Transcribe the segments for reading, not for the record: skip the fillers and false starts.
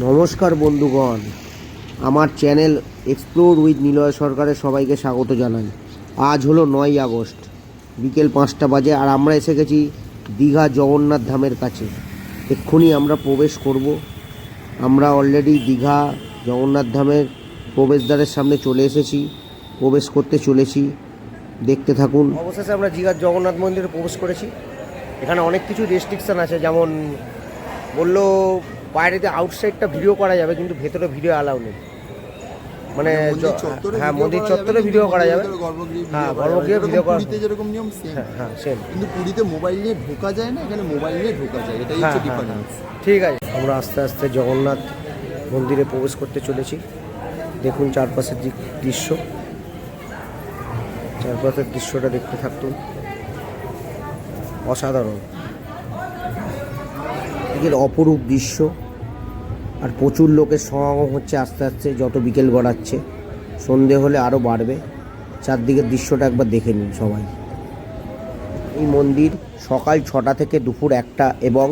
নমস্কার বন্ধুগণ, আমার চ্যানেল এক্সপ্লোর উইথ নিলয় সরকারের সবাইকে স্বাগত জানাই। আজ হলো 9ই আগস্ট, বিকেল 5টা বাজে, আর আমরা এসে গেছি দীঘা জগন্নাথ ধামের কাছে। এক্ষুনি আমরা প্রবেশ করব। আমরা অলরেডি দীঘা জগন্নাথ ধামের প্রবেশদ্বারের সামনে চলে এসেছি, প্রবেশ করতে চলেছি, দেখতে থাকুন। অবশেষে আমরা দীঘার জগন্নাথ মন্দিরে প্রবেশ করেছি। এখানে অনেক কিছু রেস্ট্রিকশান আছে, যেমন বললো বাইরেতে আউটসাইডটা ভিডিও করা যাবে, কিন্তু ভেতরে ভিডিও অ্যালাউ নেই। মানে হ্যাঁ, মন্দির চত্বরে ভিডিও করা যাবে, হ্যাঁ গর্ভগৃহে ভিডিও করা, পুরীতে যেরকম নিয়ম সেম। হ্যাঁ সেম, কিন্তু পুরীতে মোবাইল নিয়ে ঢোকা যায় না, এখানে মোবাইল নিয়ে ঢোকা যায়, এটাই হচ্ছে ডিফারেন্স। ঠিক আছে, আমরা আস্তে আস্তে জগন্নাথ মন্দিরে প্রবেশ করতে চলেছি। দেখুন চারপাশের দৃশ্য, চারপাশের দৃশ্যটা দেখতে থাকুন, অসাধারণ, এর অপরূপ দৃশ্য। আর প্রচুর লোকের সমাগম হচ্ছে আস্তে আস্তে, যত বিকেল গড়াচ্ছে, সন্ধে হলে আরও বাড়বে। চারদিকের দৃশ্যটা একবার দেখে নিন সবাই। এই মন্দির সকাল 6টা থেকে দুপুর 1টা এবং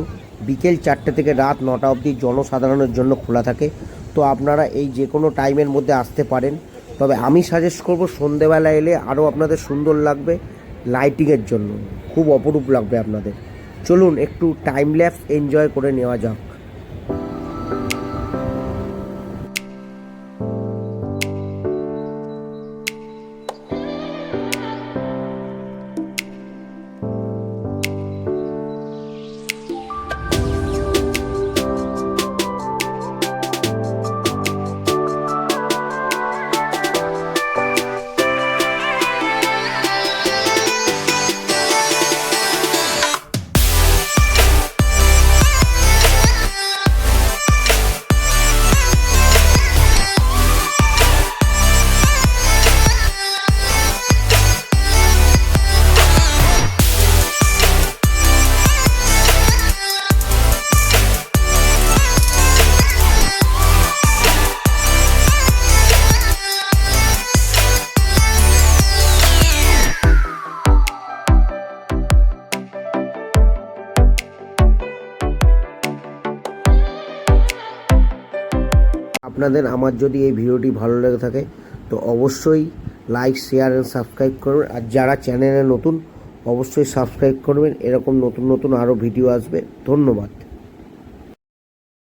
বিকেল 4টে থেকে রাত 9টা অবধি জনসাধারণের জন্য খোলা থাকে। তো আপনারা এই যে কোনো টাইমের মধ্যে আসতে পারেন, তবে আমি সাজেস্ট করব সন্ধেবেলা এলে আরও আপনাদের সুন্দর লাগবে, লাইটিংয়ের জন্য খুব অপরূপ লাগবে আপনাদের। চলুন একটু টাইম ল্যাপস এনজয় করে নেওয়া যাক। আপনাদের আমার যদি এই ভিডিওটি ভালো লেগে থাকে তো অবশ্যই লাইক, শেয়ার অ্যান্ড সাবস্ক্রাইব করবেন। আর যারা চ্যানেলে নতুন অবশ্যই সাবস্ক্রাইব করবেন, এরকম নতুন নতুন আরও ভিডিও আসবে। ধন্যবাদ।